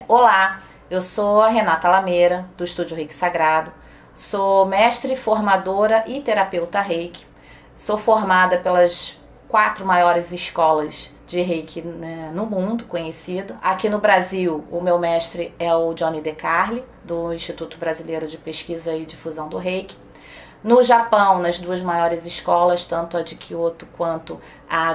Olá, eu sou a Renata Lameira, do Estúdio Reiki Sagrado. Sou mestre, formadora e terapeuta Reiki. Sou formada pelas 4 maiores escolas de Reiki, né, no mundo conhecido. Aqui no Brasil, o meu mestre é o Johnny DeCarli, do Instituto Brasileiro de Pesquisa e Difusão do Reiki. No Japão, nas 2 maiores escolas, tanto a de Kyoto quanto a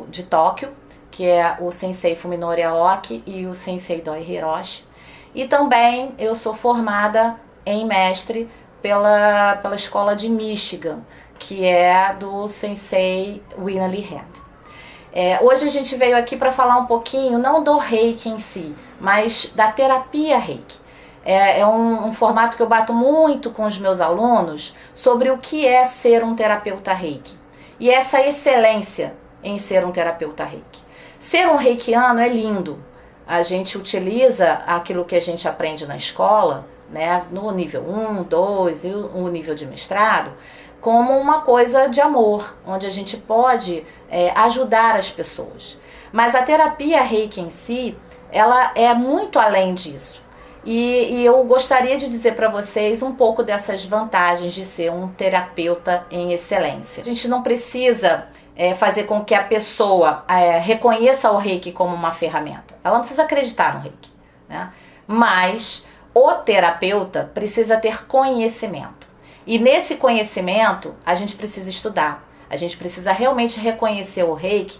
de Tóquio, que é o Sensei Fuminori Aoki e o Sensei Doi Hiroshi. E também eu sou formada em mestre pela escola de Michigan, que é do Sensei William Lee Hand. Hoje a gente veio aqui para falar um pouquinho, não do Reiki em si, mas da terapia Reiki. É um formato que eu bato muito com os meus alunos sobre o que é ser um terapeuta Reiki e essa excelência em ser um terapeuta Reiki. Ser um reikiano é lindo. A gente utiliza aquilo que a gente aprende na escola, né, no nível 1, 2 e o nível de mestrado, como uma coisa de amor, onde a gente pode ajudar as pessoas. Mas a terapia Reiki em si, ela é muito além disso. E eu gostaria de dizer para vocês um pouco dessas vantagens de ser um terapeuta em excelência. A gente não precisa fazer com que a pessoa reconheça o Reiki como uma ferramenta. Ela não precisa acreditar no Reiki, né? Mas o terapeuta precisa ter conhecimento. E nesse conhecimento, a gente precisa estudar. A gente precisa realmente reconhecer o Reiki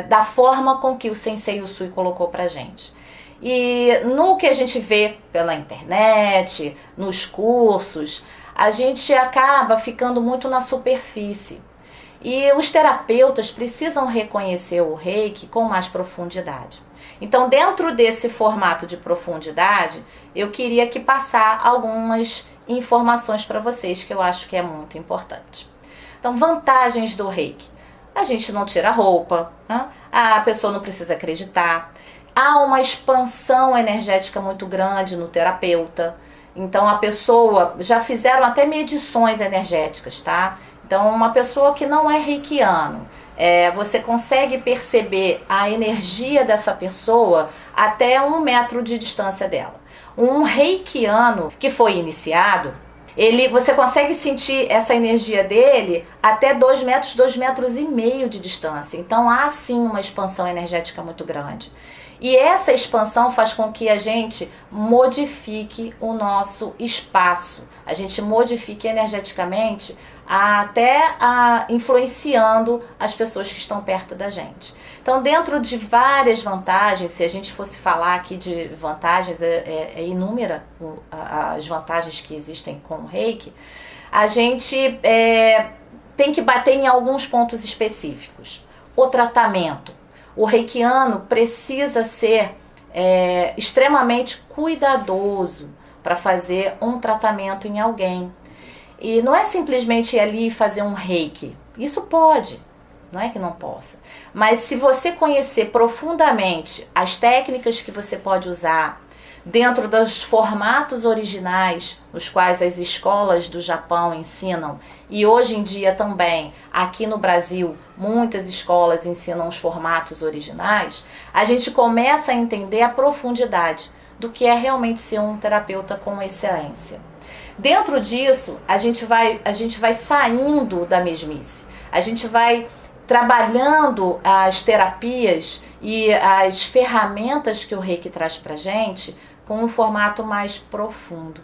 da forma com que o Sensei Usui colocou pra gente. E no que a gente vê pela internet, nos cursos, a gente acaba ficando muito na superfície. E os terapeutas precisam reconhecer o Reiki com mais profundidade. Então, dentro desse formato de profundidade, eu queria aqui passar algumas informações para vocês que eu acho que é muito importante. Então, vantagens do Reiki. A gente não tira a roupa, né? A pessoa não precisa acreditar. Há uma expansão energética muito grande no terapeuta. Então a pessoa, já fizeram até medições energéticas, tá? Então uma pessoa que não é reikiano, você consegue perceber a energia dessa pessoa até 1 metro de distância dela. Um reikiano que foi iniciado, você consegue sentir essa energia dele até 2 metros, 2,5 metros de distância. Então há sim uma expansão energética muito grande. E essa expansão faz com que a gente modifique o nosso espaço. A gente modifique energeticamente, até influenciando as pessoas que estão perto da gente. Então, dentro de várias vantagens, se a gente fosse falar aqui de vantagens, é inúmera as vantagens que existem com o Reiki, a gente tem que bater em alguns pontos específicos. O tratamento. O reikiano precisa ser extremamente cuidadoso para fazer um tratamento em alguém. E não é simplesmente ir ali e fazer um reiki. Isso pode, não é que não possa. Mas se você conhecer profundamente as técnicas que você pode usar dentro dos formatos originais, os quais as escolas do Japão ensinam, e hoje em dia também, aqui no Brasil, muitas escolas ensinam os formatos originais, a gente começa a entender a profundidade do que é realmente ser um terapeuta com excelência. Dentro disso, a gente vai saindo da mesmice, a gente vai trabalhando as terapias e as ferramentas que o Reiki traz pra gente com um formato mais profundo.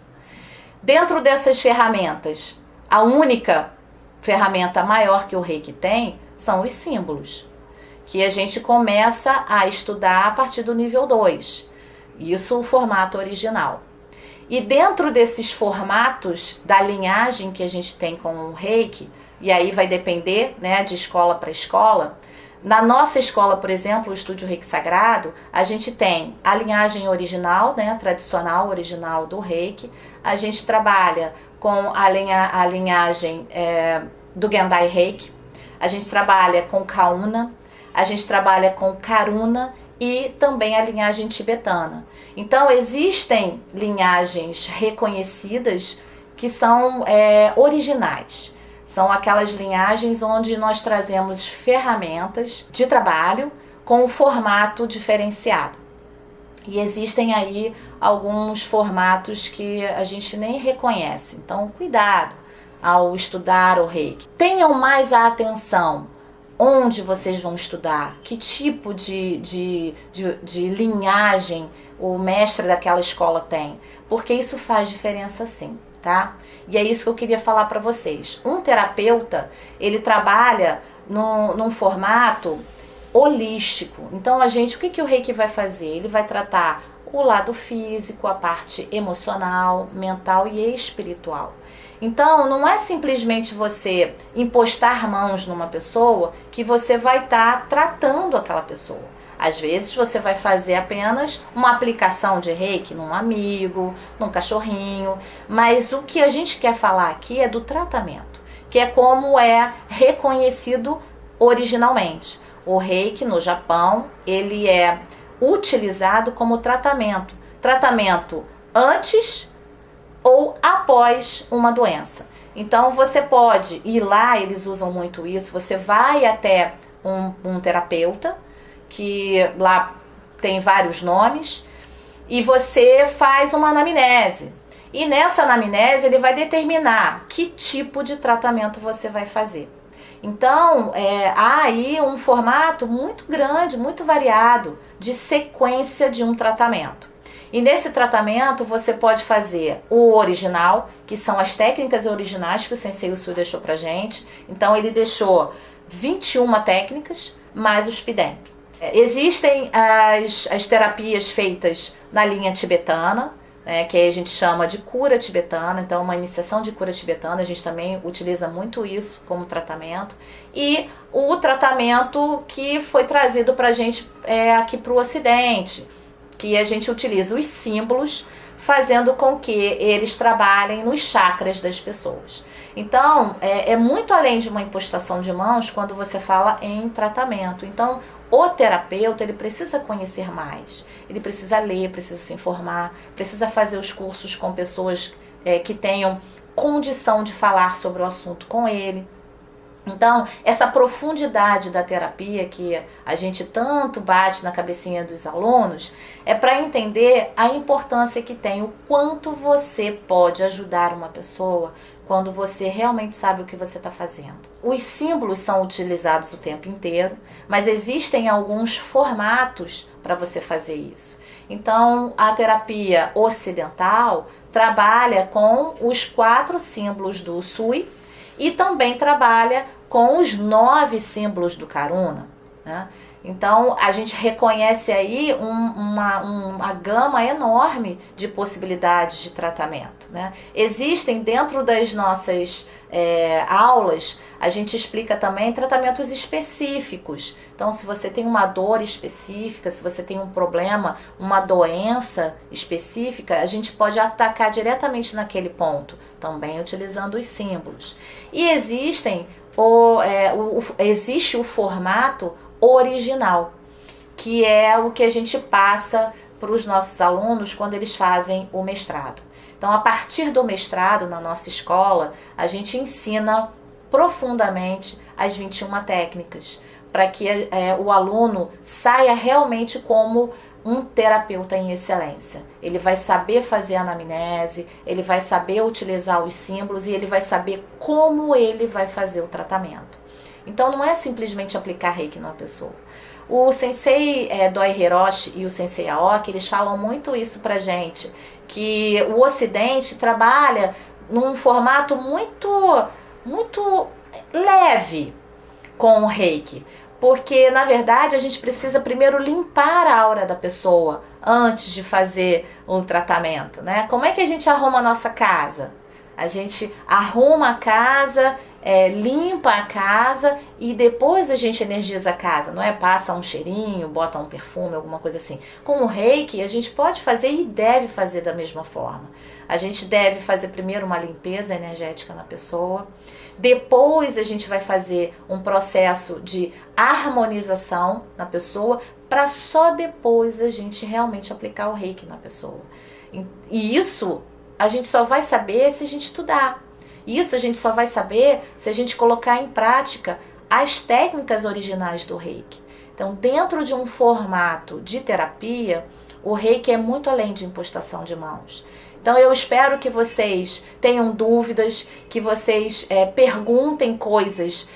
Dentro dessas ferramentas, a única ferramenta maior que o Reiki tem são os símbolos, que a gente começa a estudar a partir do nível 2. Isso o formato original. E dentro desses formatos da linhagem que a gente tem com o Reiki, e aí vai depender, né, de escola para escola. Na nossa escola, por exemplo, o Estúdio Reiki Sagrado, a gente tem a linhagem original, né, tradicional, original do Reiki. A gente trabalha com a linhagem do Gendai Reiki. A gente trabalha com Kauna. A gente trabalha com Karuna e também a linhagem tibetana. Então, existem linhagens reconhecidas que são originais. São aquelas linhagens onde nós trazemos ferramentas de trabalho com um formato diferenciado. E existem aí alguns formatos que a gente nem reconhece. Então, cuidado ao estudar o Reiki. Tenham mais a atenção onde vocês vão estudar, que tipo de linhagem o mestre daquela escola tem, porque isso faz diferença sim, tá? E é isso que eu queria falar para vocês. Um terapeuta, ele trabalha num formato holístico. Então, o que o Reiki vai fazer? Ele vai tratar o lado físico, a parte emocional, mental e espiritual. Então, não é simplesmente você impostar mãos numa pessoa que você vai estar tratando aquela pessoa. Às vezes você vai fazer apenas uma aplicação de Reiki num amigo, num cachorrinho, mas o que a gente quer falar aqui é do tratamento, que é como é reconhecido originalmente. O Reiki no Japão, ele é utilizado como tratamento. Tratamento antes ou após uma doença. Então você pode ir lá, eles usam muito isso, você vai até um terapeuta, que lá tem vários nomes, e você faz uma anamnese. E nessa anamnese ele vai determinar que tipo de tratamento você vai fazer. Então, há aí um formato muito grande, muito variado de sequência de um tratamento. E nesse tratamento você pode fazer o original, que são as técnicas originais que o Sensei Usui deixou pra gente. Então ele deixou 21 técnicas, mais os Piden. Existem as terapias feitas na linha tibetana, que a gente chama de cura tibetana, então uma iniciação de cura tibetana, a gente também utiliza muito isso como tratamento, e o tratamento que foi trazido pra gente aqui pro Ocidente, que a gente utiliza os símbolos, fazendo com que eles trabalhem nos chakras das pessoas. Então, é muito além de uma impostação de mãos quando você fala em tratamento. Então, o terapeuta, ele precisa conhecer mais, ele precisa ler, precisa se informar, precisa fazer os cursos com pessoas que tenham condição de falar sobre o assunto com ele. Então, essa profundidade da terapia que a gente tanto bate na cabecinha dos alunos é para entender a importância que tem, o quanto você pode ajudar uma pessoa quando você realmente sabe o que você está fazendo. Os símbolos são utilizados o tempo inteiro, mas existem alguns formatos para você fazer isso. Então, a terapia ocidental trabalha com os 4 símbolos do Usui e também trabalha com os 9 símbolos do Karuna, né? Então, a gente reconhece aí uma gama enorme de possibilidades de tratamento, né? Existem dentro das nossas aulas, a gente explica também tratamentos específicos. Então, se você tem uma dor específica, se você tem um problema, uma doença específica, a gente pode atacar diretamente naquele ponto, também utilizando os símbolos. E existe o formato original, que é o que a gente passa para os nossos alunos quando eles fazem o mestrado. Então, a partir do mestrado, na nossa escola, a gente ensina profundamente as 21 técnicas, para que o aluno saia realmente como um terapeuta em excelência. Ele vai saber fazer anamnese, ele vai saber utilizar os símbolos e ele vai saber como ele vai fazer o tratamento. Então, não é simplesmente aplicar Reiki numa pessoa. O Sensei Doi Hiroshi e o Sensei Aoki, eles falam muito isso pra gente, que o Ocidente trabalha num formato muito leve com o Reiki, porque na verdade a gente precisa primeiro limpar a aura da pessoa antes de fazer um tratamento, né? Como é que a gente arruma a nossa casa? A gente arruma a casa, limpa a casa e depois a gente energiza a casa, não é? Passa um cheirinho, bota um perfume, alguma coisa assim. Com o Reiki, a gente pode fazer e deve fazer da mesma forma. A gente deve fazer primeiro uma limpeza energética na pessoa, depois a gente vai fazer um processo de harmonização na pessoa, para só depois a gente realmente aplicar o Reiki na pessoa. E isso a gente só vai saber se a gente estudar. Isso a gente só vai saber se a gente colocar em prática as técnicas originais do Reiki. Então, dentro de um formato de terapia, o reiki é muito além de impostação de mãos. Então eu espero que vocês tenham dúvidas, que vocês perguntem coisas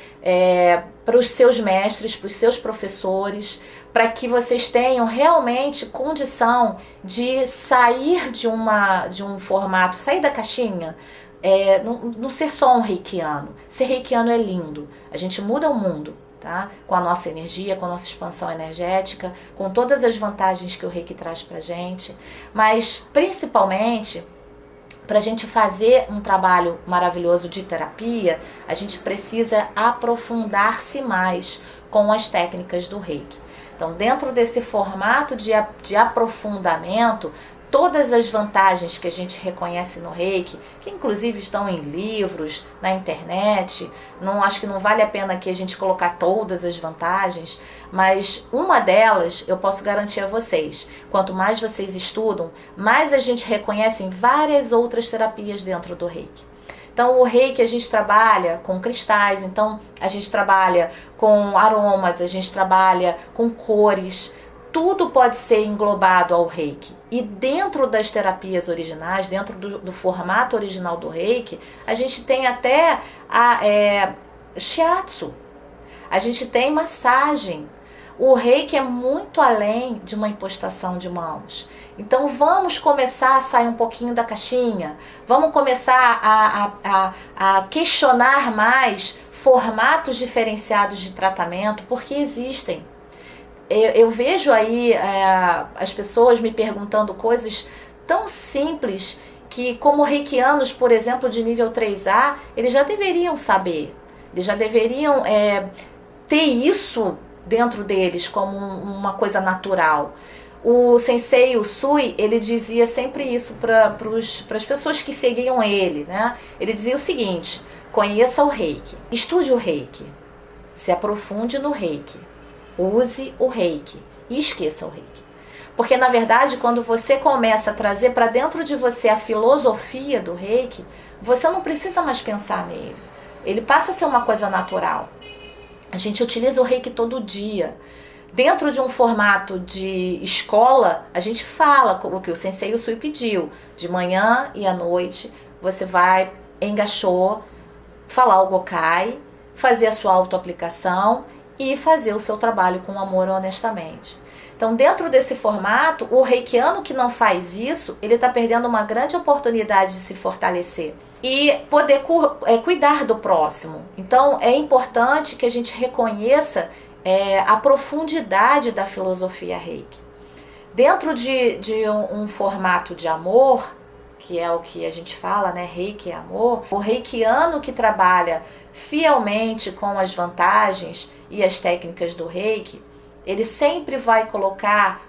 para os seus mestres, para os seus professores, para que vocês tenham realmente condição de sair de um formato, sair da caixinha, não ser só um reikiano. Ser reikiano é lindo, a gente muda o mundo, tá? Com a nossa energia, com a nossa expansão energética, com todas as vantagens que o reiki traz pra gente, mas principalmente para a gente fazer um trabalho maravilhoso de terapia, a gente precisa aprofundar-se mais com as técnicas do reiki. Então, dentro desse formato de aprofundamento, todas as vantagens que a gente reconhece no reiki, que inclusive estão em livros, na internet, acho que não vale a pena aqui a gente colocar todas as vantagens, mas uma delas eu posso garantir a vocês: quanto mais vocês estudam, mais a gente reconhece em várias outras terapias dentro do reiki. Então o reiki a gente trabalha com cristais, então a gente trabalha com aromas, a gente trabalha com cores, tudo pode ser englobado ao reiki. E dentro das terapias originais, dentro do formato original do reiki, a gente tem até shiatsu, a gente tem massagem. O reiki é muito além de uma impostação de mãos. Então vamos começar a sair um pouquinho da caixinha, vamos começar a questionar mais formatos diferenciados de tratamento, porque existem. Eu vejo aí as pessoas me perguntando coisas tão simples que, como reikianos, por exemplo, de nível 3A, eles já deveriam saber, eles já deveriam ter isso dentro deles como uma coisa natural. O Sensei Usui, ele dizia sempre isso para as pessoas que seguiam ele, né? Ele dizia o seguinte: conheça o reiki, estude o reiki, se aprofunde no reiki, use o reiki e esqueça o reiki. Porque, na verdade, quando você começa a trazer para dentro de você a filosofia do reiki, você não precisa mais pensar nele. Ele passa a ser uma coisa natural. A gente utiliza o reiki todo dia. Dentro de um formato de escola, a gente fala o que o Sensei Usui pediu. De manhã e à noite, você vai, engaixou, falar o Gokai, fazer a sua autoaplicação e fazer o seu trabalho com amor honestamente. Então, dentro desse formato, o reikiano que não faz isso, ele está perdendo uma grande oportunidade de se fortalecer e poder cuidar do próximo. Então, é importante que a gente reconheça a profundidade da filosofia reiki. Dentro de um formato de amor, que é o que a gente fala, né? Reiki é amor. O reikiano que trabalha fielmente com as vantagens e as técnicas do reiki, ele sempre vai colocar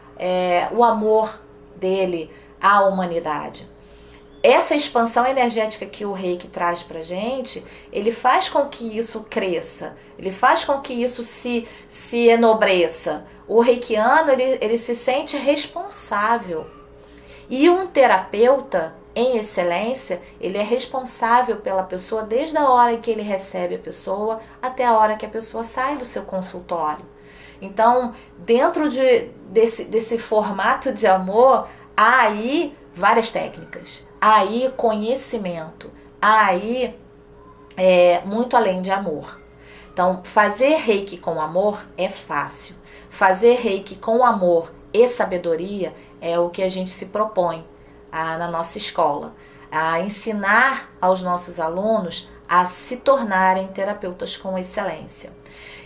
o amor dele à humanidade. Essa expansão energética que o reiki traz pra gente, ele faz com que isso cresça, ele faz com que isso se enobreça. O reikiano, ele se sente responsável. E um terapeuta em excelência, ele é responsável pela pessoa desde a hora em que ele recebe a pessoa até a hora que a pessoa sai do seu consultório. Então, dentro desse formato de amor, há aí várias técnicas, há aí conhecimento, há aí muito além de amor. Então, fazer reiki com amor é fácil. Fazer reiki com amor e sabedoria é o que a gente se propõe na nossa escola, a ensinar aos nossos alunos a se tornarem terapeutas com excelência.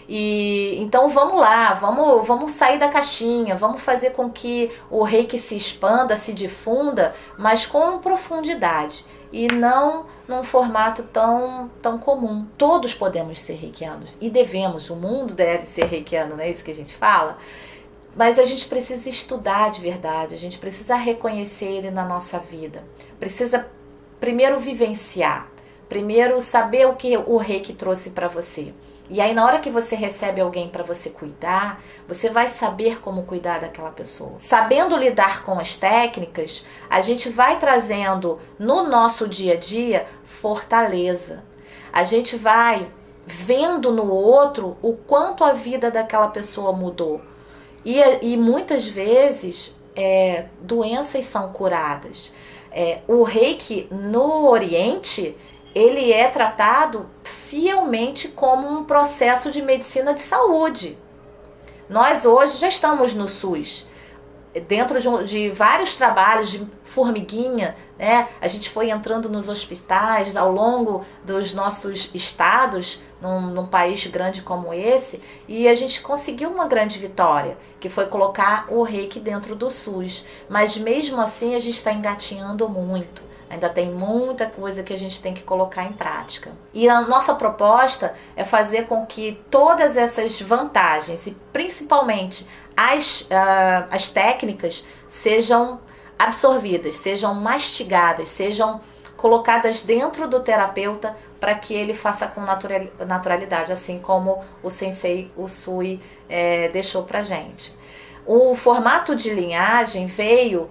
E então vamos lá, vamos sair da caixinha, vamos fazer com que o reiki se expanda, se difunda, mas com profundidade e não num formato tão comum. Todos podemos ser reikianos e devemos, o mundo deve ser reikiano, não é isso que a gente fala? Mas a gente precisa estudar de verdade, a gente precisa reconhecer ele na nossa vida, precisa primeiro vivenciar, primeiro saber o que o reiki trouxe para você. E aí, na hora que você recebe alguém para você cuidar, você vai saber como cuidar daquela pessoa. Sabendo lidar com as técnicas, a gente vai trazendo no nosso dia a dia fortaleza. A gente vai vendo no outro o quanto a vida daquela pessoa mudou. E muitas vezes doenças são curadas. O Reiki no Oriente, ele é tratado fielmente como um processo de medicina de saúde. Nós hoje já estamos no SUS, dentro de vários trabalhos de formiguinha, né? A gente foi entrando nos hospitais ao longo dos nossos estados, num país grande como esse, e a gente conseguiu uma grande vitória, que foi colocar o Reiki dentro do SUS. Mas mesmo assim a gente está engatinhando muito. Ainda tem muita coisa que a gente tem que colocar em prática. E a nossa proposta é fazer com que todas essas vantagens, e principalmente as técnicas, sejam absorvidas, sejam mastigadas, sejam colocadas dentro do terapeuta para que ele faça com naturalidade, assim como o Sensei Usui deixou pra gente. O formato de linhagem veio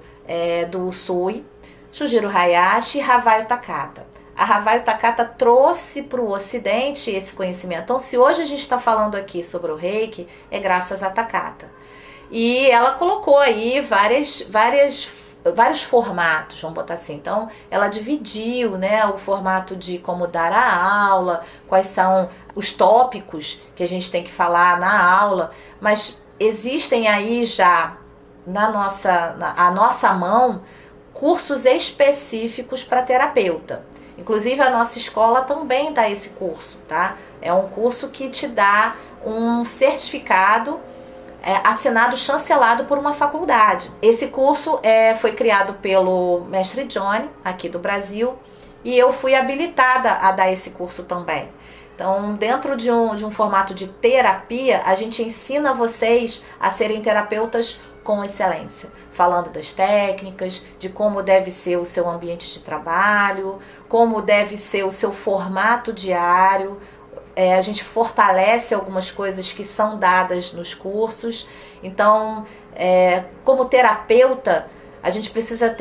do Usui, Shujiro Hayashi e Havayo Takata. A Havayo Takata trouxe para o Ocidente esse conhecimento. Então, se hoje a gente está falando aqui sobre o Reiki, é graças a Takata. E ela colocou aí vários formatos, vamos botar assim. Então, ela dividiu, né, o formato de como dar a aula, quais são os tópicos que a gente tem que falar na aula, mas existem aí já a nossa mão cursos específicos para terapeuta. Inclusive a nossa escola também dá esse curso, tá? É um curso que te dá um certificado assinado, chancelado por uma faculdade. Esse curso foi criado pelo mestre Johnny, aqui do Brasil, e eu fui habilitada a dar esse curso também. Então, dentro de um formato de terapia, a gente ensina vocês a serem terapeutas com excelência, falando das técnicas, de como deve ser o seu ambiente de trabalho, como deve ser o seu formato diário. A gente fortalece algumas coisas que são dadas nos cursos. Então, como terapeuta, a gente precisa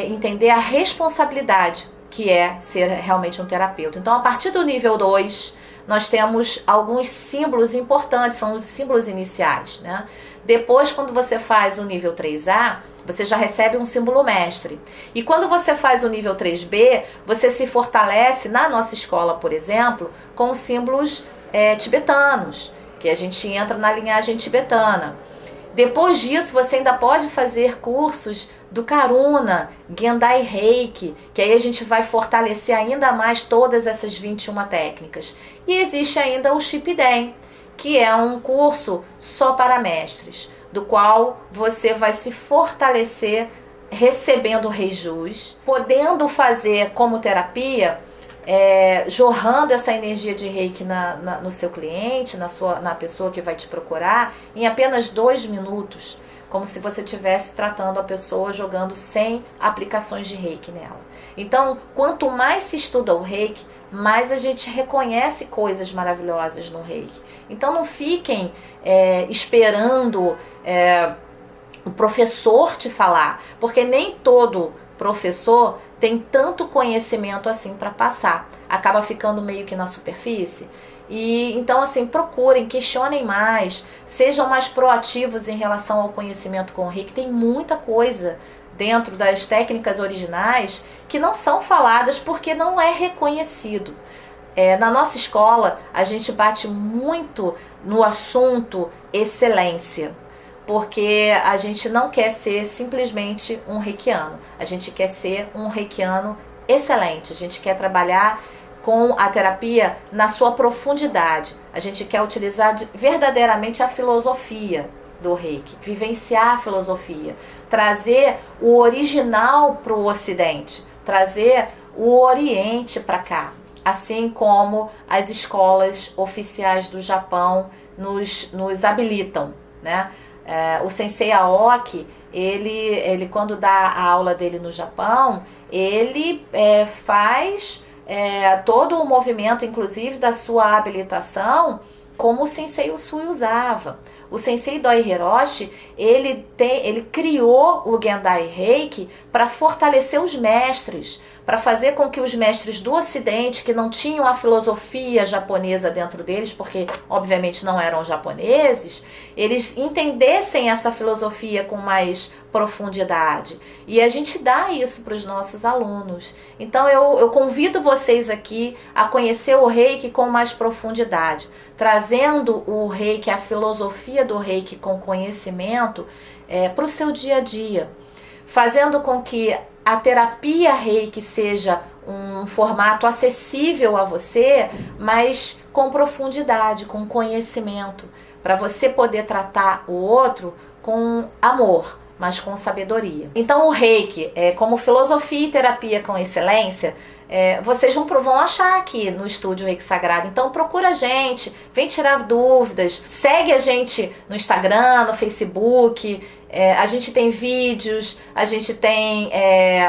entender a responsabilidade que é ser realmente um terapeuta. Então, a partir do nível 2, nós temos alguns símbolos importantes, são os símbolos iniciais, né? Depois, quando você faz o nível 3A, você já recebe um símbolo mestre. E quando você faz o nível 3B, você se fortalece, na nossa escola, por exemplo, com os símbolos tibetanos, que a gente entra na linhagem tibetana. Depois disso, você ainda pode fazer cursos do Karuna, Gendai Reiki, que aí a gente vai fortalecer ainda mais todas essas 21 técnicas. E existe ainda o Shippuden, que é um curso só para mestres, do qual você vai se fortalecer recebendo Reijus, podendo fazer como terapia, jorrando essa energia de Reiki no seu cliente, na pessoa que vai te procurar, em apenas 2 minutos, como se você estivesse tratando a pessoa jogando 100 aplicações de Reiki nela. Então, quanto mais se estuda o Reiki, mais a gente reconhece coisas maravilhosas no Reiki. Então não fiquem esperando o professor te falar, porque nem todo professor tem tanto conhecimento assim para passar. Acaba ficando meio que na superfície. E então, assim, procurem, questionem mais, sejam mais proativos em relação ao conhecimento com o Reiki. Tem muita coisa dentro das técnicas originais que não são faladas porque não é reconhecido. Na nossa escola, a gente bate muito no assunto excelência, porque a gente não quer ser simplesmente um reikiano, a gente quer ser um reikiano excelente, a gente quer trabalhar com a terapia na sua profundidade, a gente quer utilizar verdadeiramente a filosofia do Reiki, vivenciar a filosofia, trazer o original para o Ocidente, trazer o Oriente para cá, assim como as escolas oficiais do Japão nos habilitam, né? O Sensei Aoki, ele quando dá a aula dele no Japão, ele faz todo o movimento, inclusive da sua habilitação, como o Sensei Usui usava. O Sensei Doi Hiroshi, ele criou o Gendai Reiki para fortalecer os mestres, para fazer com que os mestres do Ocidente, que não tinham a filosofia japonesa dentro deles, porque obviamente não eram japoneses, eles entendessem essa filosofia com mais profundidade. E a gente dá isso para os nossos alunos. Então eu convido vocês aqui a conhecer o Reiki com mais profundidade, trazendo o Reiki, a filosofia do Reiki com conhecimento para o seu dia a dia, fazendo com que a terapia Reiki seja um formato acessível a você, mas com profundidade, com conhecimento, para você poder tratar o outro com amor, mas com sabedoria. Então o Reiki, como filosofia e terapia com excelência, vocês vão achar aqui no Estúdio Reiki Sagrado. Então procura a gente, vem tirar dúvidas, segue a gente no Instagram, no Facebook. A gente tem vídeos, a gente tem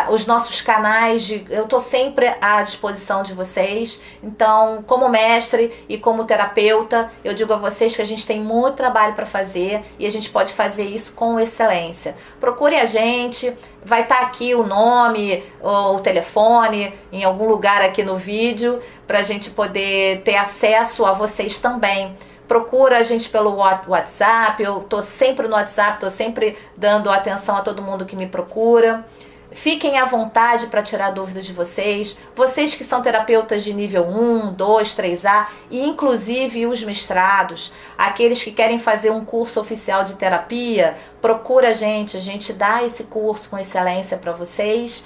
os nossos canais, eu estou sempre à disposição de vocês. Então, como mestre e como terapeuta, eu digo a vocês que a gente tem muito trabalho para fazer e a gente pode fazer isso com excelência. Procure a gente, vai estar aqui o nome, o telefone, em algum lugar aqui no vídeo, para a gente poder ter acesso a vocês também. Procura a gente pelo WhatsApp, eu tô sempre no WhatsApp, tô sempre dando atenção a todo mundo que me procura. Fiquem à vontade para tirar dúvidas de vocês. Vocês que são terapeutas de nível 1, 2, 3A e inclusive os mestrados, aqueles que querem fazer um curso oficial de terapia, procura a gente dá esse curso com excelência para vocês.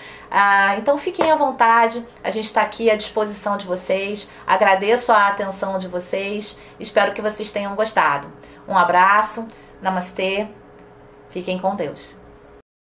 Então fiquem à vontade, a gente está aqui à disposição de vocês. Agradeço a atenção de vocês, espero que vocês tenham gostado. Um abraço, namastê, fiquem com Deus.